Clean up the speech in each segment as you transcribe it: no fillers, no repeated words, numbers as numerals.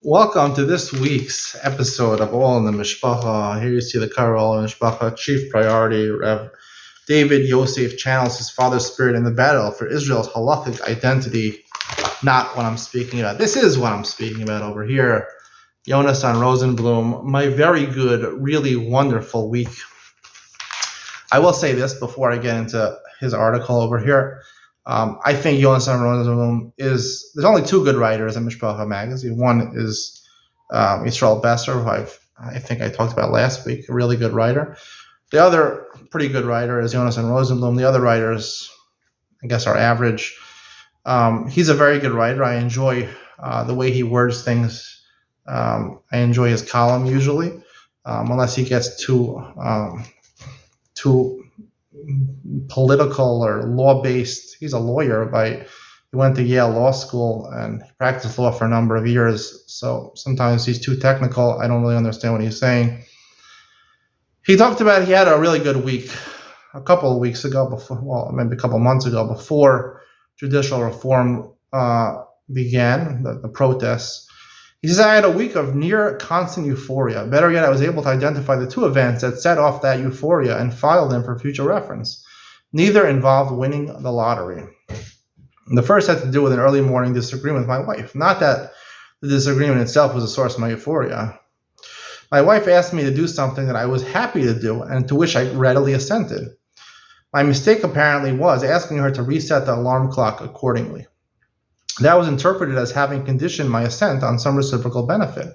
Welcome to this week's episode of All in the Mishpacha. Here you see the cover All in the Mishpacha. Chief priority, Rev David Yosef channels his father's spirit in the battle for Israel's halachic identity. Not what I'm speaking about. This is what I'm speaking about over here. Yonasan Rosenblum, my very good, really wonderful week. I will say this before I get into his article over here. I think Yonasan Rosenblum there's only two good writers in Mishpacha magazine. One is Yisrael Besser, who I think I talked about last week, a really good writer. The other pretty good writer is Yonasan Rosenblum. The other writers, I guess, are average. He's a very good writer. I enjoy the way he words things. I enjoy his column usually, unless he gets too political or law-based. He's a lawyer. He went to Yale Law School and he practiced law for a number of years. So sometimes he's too technical. I don't really understand what he's saying. He talked about he had a really good week a couple of weeks ago, maybe a couple of months ago, before judicial reform began, the protests. He says, I had a week of near constant euphoria. Better yet, I was able to identify the two events that set off that euphoria and file them for future reference. Neither involved winning the lottery. The first had to do with an early morning disagreement with my wife. Not that the disagreement itself was a source of my euphoria. My wife asked me to do something that I was happy to do and to which I readily assented. My mistake apparently was asking her to reset the alarm clock accordingly. That was interpreted as having conditioned my assent on some reciprocal benefit.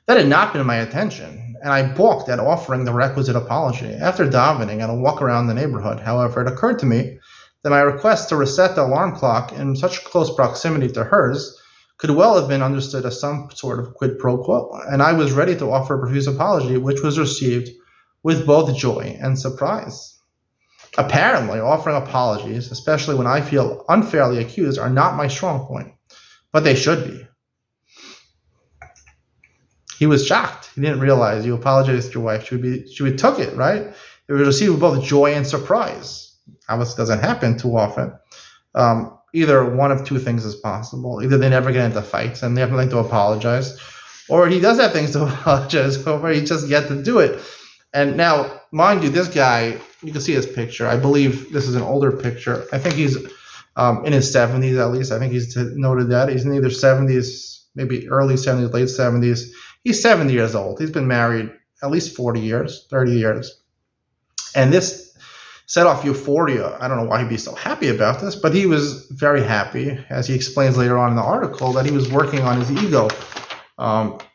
That had not been my intention, and I balked at offering the requisite apology. After davening and a walk around the neighborhood, however, it occurred to me that my request to reset the alarm clock in such close proximity to hers could well have been understood as some sort of quid pro quo, and I was ready to offer a profuse apology, which was received with both joy and surprise. Apparently, offering apologies, especially when I feel unfairly accused, are not my strong point, but they should be. He was shocked. He didn't realize you apologized to your wife. She took it, right? It was received with both joy and surprise. Obviously, doesn't happen too often. Either one of two things is possible. Either they never get into fights and they have nothing to apologize, or he does have things to apologize for, he just yet to do it. And now, mind you, this guy, you can see his picture. I believe this is an older picture. I think he's in his 70s at least. I think he's noted that. He's in either 70s, maybe early 70s, late 70s. He's 70 years old. He's been married at least 40 years, 30 years. And this set off euphoria. I don't know why he'd be so happy about this, but he was very happy, as he explains later on in the article, that he was working on his ego.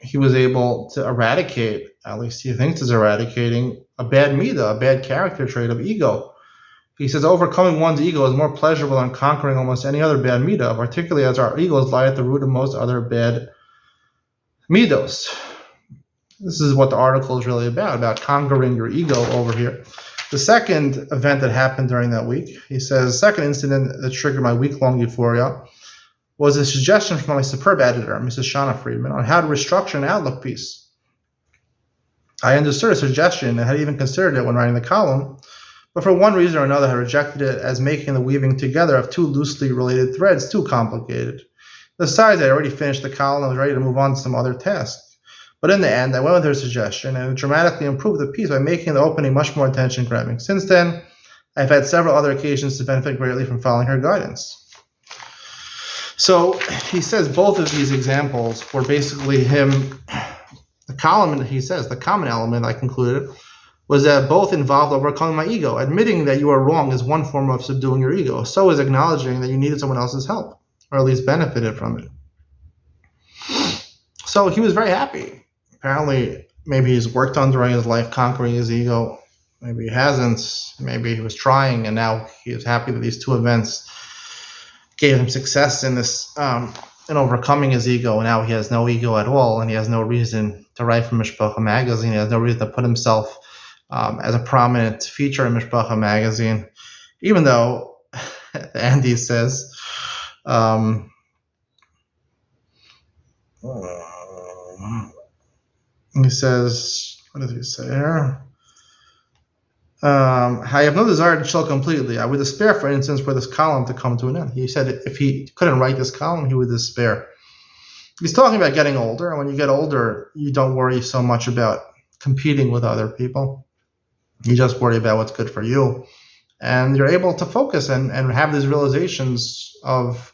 He was able to eradicate, at least he thinks is eradicating, a bad midah, a bad character trait of ego. He says overcoming one's ego is more pleasurable than conquering almost any other bad midah, particularly as our egos lie at the root of most other bad midos. This is what the article is really about conquering your ego over here. The second event that happened during that week, he says, the second incident that triggered my week-long euphoria was a suggestion from my superb editor, Mrs. Shana Friedman, on how to restructure an Outlook piece. I understood a suggestion and had even considered it when writing the column, but for one reason or another I rejected it as making the weaving together of two loosely related threads too complicated. Besides, I had already finished the column and was ready to move on to some other task. But in the end, I went with her suggestion and dramatically improved the piece by making the opening much more attention-grabbing. Since then, I've had several other occasions to benefit greatly from following her guidance. So he says both of these examples were basically him. The common element I concluded was that both involved overcoming my ego. Admitting that you are wrong is one form of subduing your ego. So is acknowledging that you needed someone else's help, or at least benefited from it. So he was very happy. Apparently, maybe he's worked on during his life conquering his ego. Maybe he hasn't. Maybe he was trying, and now he is happy that these two events gave him success in this, in overcoming his ego. And now he has no ego at all, and he has no reason to write for Mishpacha magazine. He has no reason to put himself as a prominent feature in Mishpacha magazine, even though Andy says. He says, what does he say here? I have no desire to chill completely. I would despair, for instance, for this column to come to an end. He said if he couldn't write this column, he would despair. He's talking about getting older, and when you get older, you don't worry so much about competing with other people. You just worry about what's good for you, and you're able to focus and have these realizations of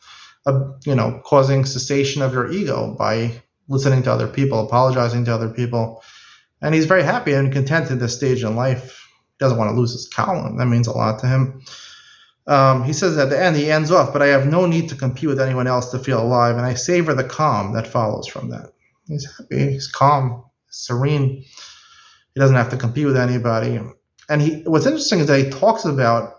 causing cessation of your ego by listening to other people, apologizing to other people. And he's very happy and content at this stage in life. He doesn't want to lose his column. That means a lot to him. He says at the end, he ends off, but I have no need to compete with anyone else to feel alive, and I savor the calm that follows from that. He's happy, he's calm, serene. He doesn't have to compete with anybody. And what's interesting is that he talks about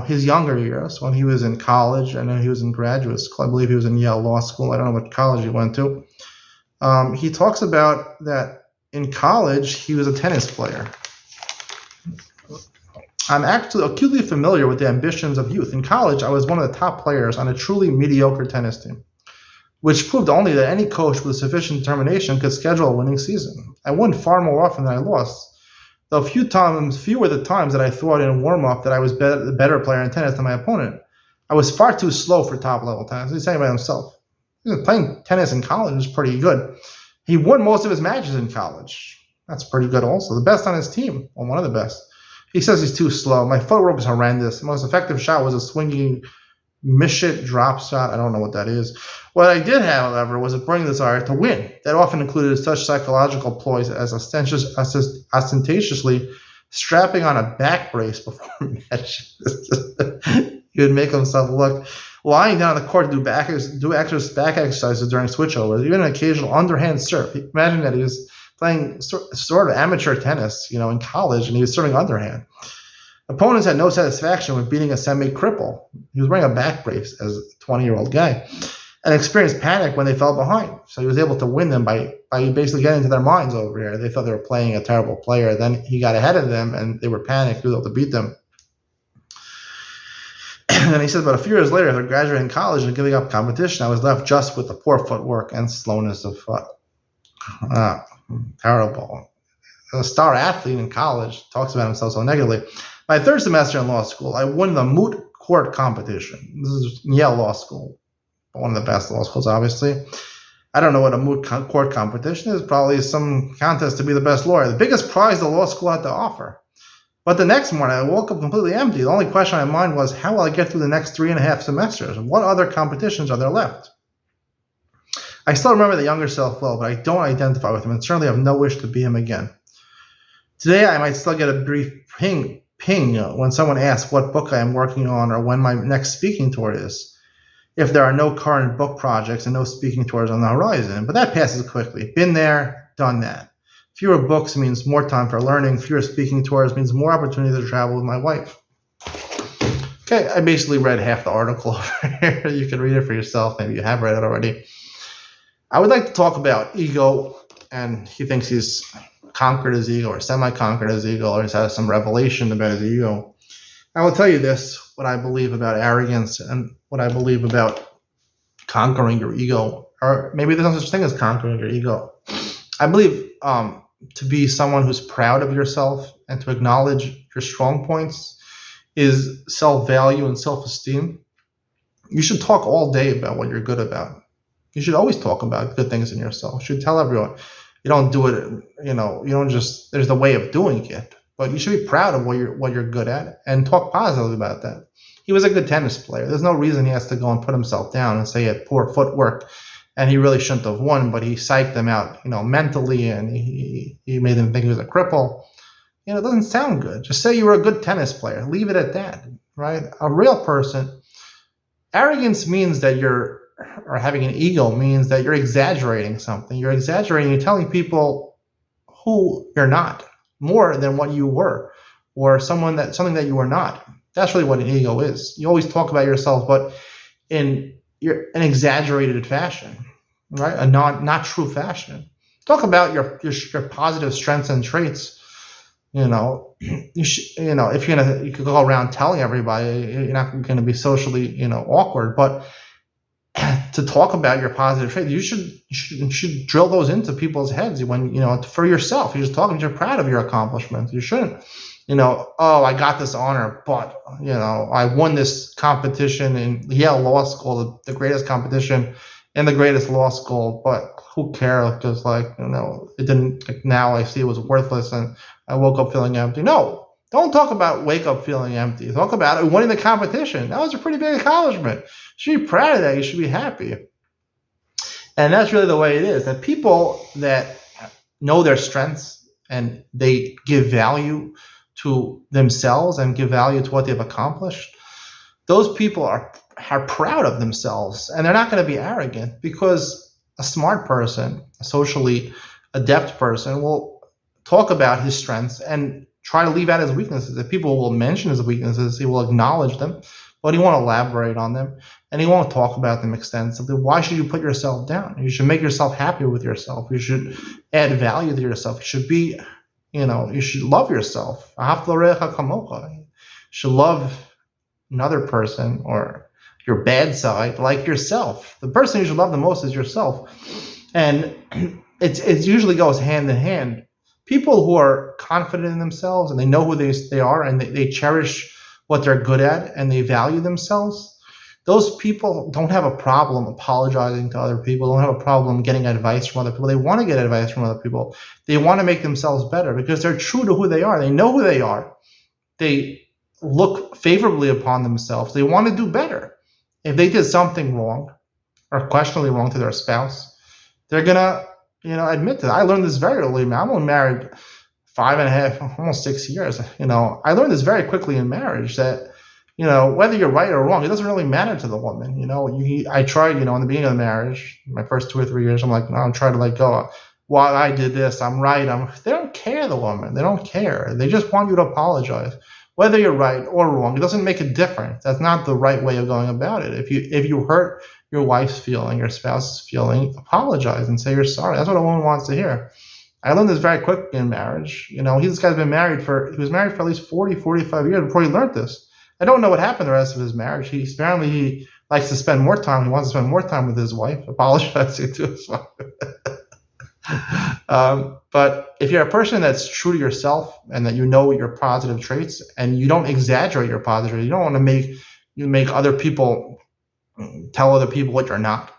his younger years when he was in college and then he was in graduate school. I believe he was in Yale Law School. I don't know what college he went to. He talks about that in college he was a tennis player. I'm actually acutely familiar with the ambitions of youth. In college, I was one of the top players on a truly mediocre tennis team, which proved only that any coach with sufficient determination could schedule a winning season. I won far more often than I lost, though few were the times that I thought in warm-up that I was the better player in tennis than my opponent. I was far too slow for top-level tennis. He's saying about himself. Playing tennis in college was pretty good. He won most of his matches in college. That's pretty good also. The best on his team, or one of the best. He says he's too slow. My footwork was horrendous. The most effective shot was a swinging Mishpacha drop shot. I don't know what that is. What I did have, however, was a burning desire to win. That often included such psychological ploys as ostentatiously strapping on a back brace before matches. He would make himself look lying down on the court to do back exercises during switchovers, even an occasional underhand serve. Imagine that he was playing sort of amateur tennis, in college, and he was serving underhand. Opponents had no satisfaction with beating a semi-cripple. He was wearing a back brace as a 20-year-old guy, and experienced panic when they fell behind. So he was able to win them by basically getting into their minds over here. They thought they were playing a terrible player. Then he got ahead of them, and they were panicked. He was able to beat them. And then he says, but a few years later, after graduating college and giving up competition, I was left just with the poor footwork and slowness of foot. Terrible. A star athlete in college talks about himself so negatively. My third semester in law school, I won the moot court competition. This is Yale Law School, one of the best law schools, obviously. I don't know what a moot court competition is. Probably some contest to be the best lawyer. The biggest prize the law school had to offer. But the next morning, I woke up completely empty. The only question on my mind was, how will I get through the next 3.5 semesters? What other competitions are there left? I still remember the younger self well, but I don't identify with him and certainly have no wish to be him again. Today, I might still get a brief ping when someone asks what book I am working on or when my next speaking tour is, if there are no current book projects and no speaking tours on the horizon. But that passes quickly. Been there, done that. Fewer books means more time for learning. Fewer speaking tours means more opportunity to travel with my wife. Okay, I basically read half the article over here. You can read it for yourself. Maybe you have read it already. I would like to talk about ego, and he thinks he's conquered his ego or semi-conquered his ego, or he's had some revelation about his ego. I will tell you this, what I believe about arrogance and what I believe about conquering your ego, or maybe there's no such thing as conquering your ego. I believe to be someone who's proud of yourself and to acknowledge your strong points is self-value and self-esteem. You should talk all day about what you're good about. You should always talk about good things in yourself. You should tell everyone. You don't do it, you don't just, there's the way of doing it, but you should be proud of what you're good at and talk positively about that. He was a good tennis player. There's no reason he has to go and put himself down and say he had poor footwork and he really shouldn't have won, but he psyched them out, mentally, and he made them think he was a cripple. It doesn't sound good. Just say you were a good tennis player. Leave it at that, right? A real person, arrogance means that or having an ego means that you're exaggerating something. You're exaggerating, you're telling people who you're not, more than what you were, or something that you were not. That's really what an ego is. You always talk about yourself, but in an exaggerated fashion, right? A not true fashion. Talk about your positive strengths and traits. If you could go around telling everybody, you're not going to be socially, awkward, but to talk about your positive traits, you should drill those into people's heads when, for yourself. You're just talking, you're proud of your accomplishments. You shouldn't, I got this honor, but, I won this competition in Yale Law School, the greatest competition in the greatest law school, but who cares? Because it didn't. Like, now I see it was worthless, and I woke up feeling empty. No, don't talk about wake up feeling empty. Talk about it winning the competition. That was a pretty big accomplishment. You should be proud of that. You should be happy. And that's really the way it is. That people that know their strengths and they give value to themselves and give value to what they've accomplished, those people are proud of themselves, and they're not going to be arrogant, because a smart person, a socially adept person, will talk about his strengths and try to leave out his weaknesses. If people will mention his weaknesses, he will acknowledge them, but he won't elaborate on them, and he won't talk about them extensively. Why should you put yourself down? You should make yourself happy with yourself. You should add value to yourself. You should be, you should love yourself. You should love another person or your bad side like yourself. The person you should love the most is yourself. And it usually goes hand in hand. People who are confident in themselves and they know who they are, and they cherish what they're good at, and they value themselves, those people don't have a problem apologizing to other people, don't have a problem getting advice from other people. They want to get advice from other people. They want to make themselves better because they're true to who they are. They know who they are. They look favorably upon themselves. They want to do better. If they did something wrong or questionably wrong to their spouse, they're gonna, admit to that. I learned this very early. I'm only married 5.5, almost 6 years. I learned this very quickly in marriage that, whether you're right or wrong, it doesn't really matter to the woman. I tried, in the beginning of the marriage, my first 2 or 3 years, I'm like, no, I'm trying to let go. Well, I did this. I'm right. They don't care, the woman. They don't care. They just want you to apologize. Whether you're right or wrong, it doesn't make a difference. That's not the right way of going about it. If you hurt your wife's feeling, your spouse's feeling, apologize and say you're sorry. That's what a woman wants to hear. I learned this very quick in marriage. This guy's been married for at least 40, 45 years before he learned this. I don't know what happened the rest of his marriage. Apparently he likes to spend more time. He wants to spend more time with his wife, apologizing to his wife. But if you're a person that's true to yourself and that your positive traits and you don't exaggerate your positive traits, you don't want to make other people tell other people what you're not,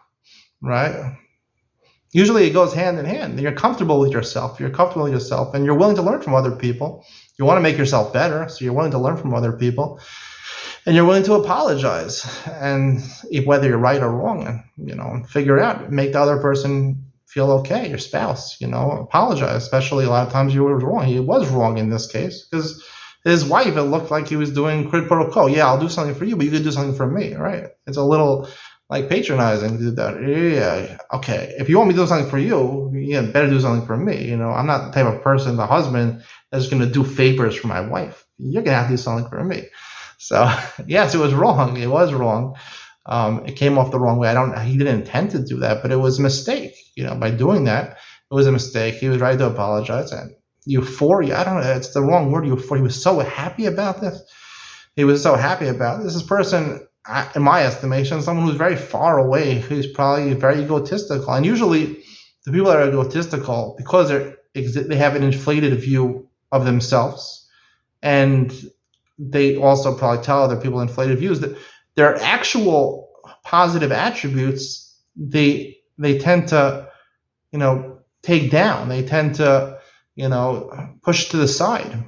right? Usually it goes hand in hand. You're comfortable with yourself. You're comfortable with yourself and you're willing to learn from other people. You want to make yourself better, so you're willing to learn from other people. And you're willing to apologize, and whether you're right or wrong, and figure it out. Make the other person feel okay, your spouse, apologize. Especially a lot of times he was wrong. He was wrong in this case because his wife, it looked like he was doing quid pro quo. Yeah, I'll do something for you, but you could do something for me, right? It's a little patronizing to do that. Yeah, okay. If you want me to do something for you, better do something for me. I'm not the type of person, the husband, that's going to do favors for my wife. You're going to have to do something for me. So, yes, it was wrong. It was wrong. It came off the wrong way. He didn't intend to do that, but it was a mistake. By doing that, it was a mistake. He was right to apologize. And euphoria, I don't know, it's the wrong word, euphoria. He was so happy about this. This person, in my estimation, someone who's very far away, who's probably very egotistical. And usually the people that are egotistical, because they have an inflated view of themselves, and they also probably tell other people inflated views, that their actual positive attributes, they tend to, take down. They tend to, push to the side. And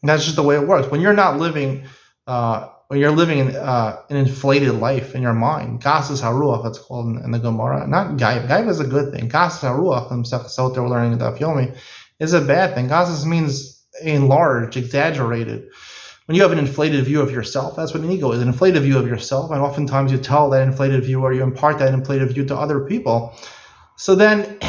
that's just the way it works. When you're not living, when you're living an inflated life in your mind, Gasas Haruach, it's called in the Gemara. Not Gaib. Gaib is a good thing. Gasas Haruach, themselves they're learning in Daf Yomi, is a bad thing. Gasas means enlarged, exaggerated. When you have an inflated view of yourself, that's what an ego is, an inflated view of yourself. And oftentimes you tell that inflated view, or you impart that inflated view to other people. So then,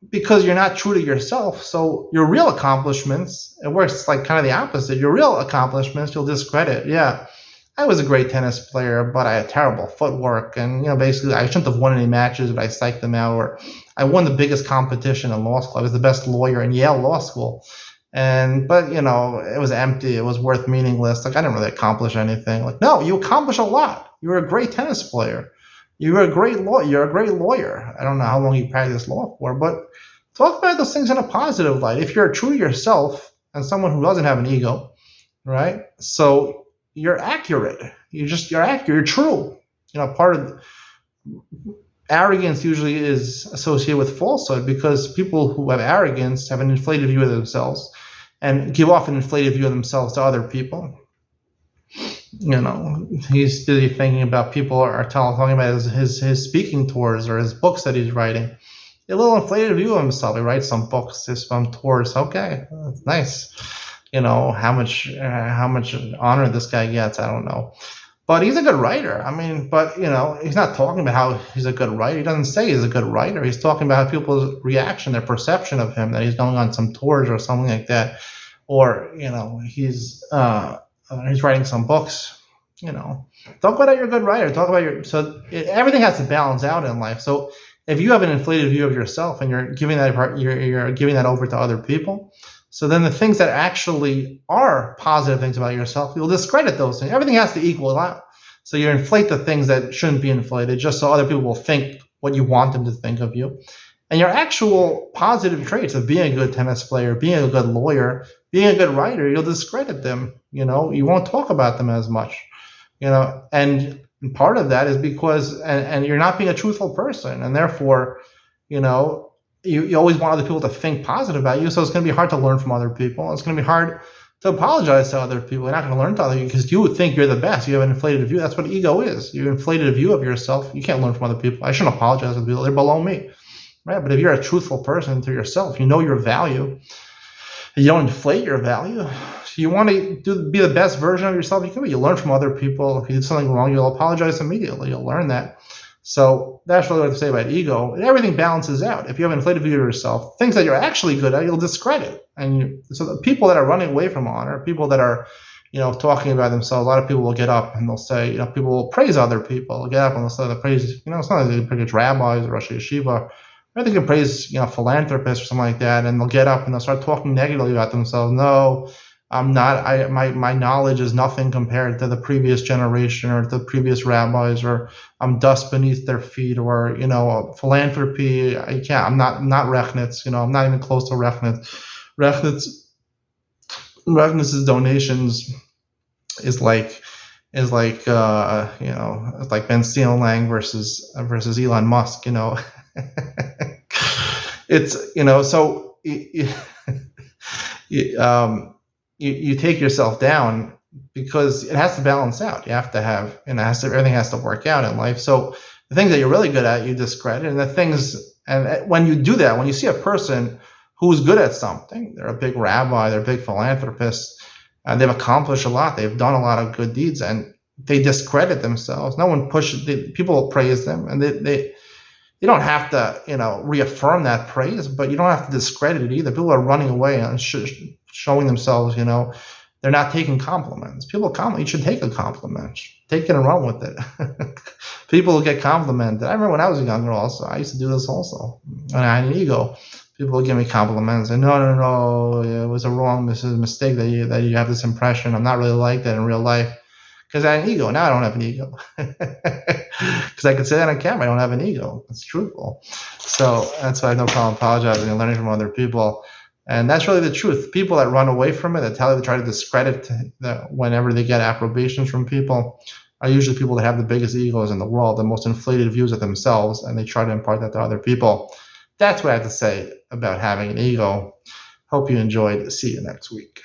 because you're not true to yourself, so your real accomplishments, it works like kind of the opposite. Your real accomplishments, you'll discredit. Yeah, I was a great tennis player, but I had terrible footwork. And, basically I shouldn't have won any matches, but I psyched them out. Or I won the biggest competition in law school. I was the best lawyer in Yale Law School. But it was empty. It was meaningless. I didn't really accomplish anything. No, you accomplish a lot. You were a great tennis player. You were a great lawyer. You're a great lawyer. I don't know how long you practiced law for, but talk about those things in a positive light. If you're true to yourself and someone who doesn't have an ego, right? So you're accurate. You're accurate. You're true. arrogance usually is associated with falsehood, because people who have arrogance have an inflated view of themselves and give off an inflated view of themselves to other people. He's busy thinking about people are talking about his speaking tours or his books that he's writing. A little inflated view of himself. He writes some books, some tours. Okay, that's nice. How much honor this guy gets, I don't know. But he's a good writer. But he's not talking about how he's a good writer. He doesn't say he's a good writer. He's talking about people's reaction, their perception of him, that he's going on some tours or something like that, or he's writing some books. Talk about how you're a good writer. Talk about everything has to balance out in life. So if you have an inflated view of yourself and you're giving that over to other people, so then the things that actually are positive things about yourself, you'll discredit those things. Everything has to equal out. So you inflate the things that shouldn't be inflated just so other people will think what you want them to think of you. And your actual positive traits of being a good tennis player, being a good lawyer, being a good writer, you'll discredit them. You won't talk about them as much. And part of that is because, and you're not being a truthful person, and therefore, you always want other people to think positive about you. So it's going to be hard to learn from other people. It's going to be hard to apologize to other people. You're not going to learn to other people because you would think you're the best. You have an inflated view. That's what ego is. You inflated a view of yourself. You can't learn from other people. I shouldn't apologize to people. They're below me, right? But if you're a truthful person to yourself, you know your value. You don't inflate your value. You want to be the best version of yourself you can be. You learn from other people. If you did something wrong, you'll apologize immediately. You'll learn that. So that's really what I have to say about ego. And everything balances out. If you have an inflated view of yourself, things that you're actually good at, you'll discredit. So the people that are running away from honor, people that are, talking about themselves, a lot of people will get up and they'll say, people will praise other people. They'll get up and they'll say they praise, it's not like they praise rabbis or Rosh Yeshiva. Or they can praise, philanthropists or something like that, and they'll get up and they'll start talking negatively about themselves. No, I'm not. My knowledge is nothing compared to the previous generation or the previous rabbis, or I'm dust beneath their feet, or philanthropy. I can't. I'm not Rechnitz. I'm not even close to Rechnitz. Rechnitz's donations is like it's like Ben Lang versus Elon Musk. It's so you take yourself down because it has to balance out. You have to have, everything has to work out in life. So the things that you're really good at, you discredit, and when you do that, when you see a person who's good at something, they're a big rabbi, they're a big philanthropist, and they've accomplished a lot, they've done a lot of good deeds, and they discredit themselves. No one pushes. People praise them, and they don't have to, reaffirm that praise, but you don't have to discredit it either. People are running away and showing themselves, they're not taking compliments. You should take a compliment. Take it and run with it. People will get complimented. I remember when I was younger also, I used to do this also. When I had an ego, people would give me compliments. And no, it was a mistake that you have this impression. I'm not really like that in real life. Because I had an ego. Now I don't have an ego. Because I can say that on camera. I don't have an ego. It's truthful. So that's why I have no problem apologizing and learning from other people. And that's really the truth. People that run away from it, that try to discredit whenever they get approbations from people, are usually people that have the biggest egos in the world, the most inflated views of themselves, and they try to impart that to other people. That's what I have to say about having an ego. Hope you enjoyed. See you next week.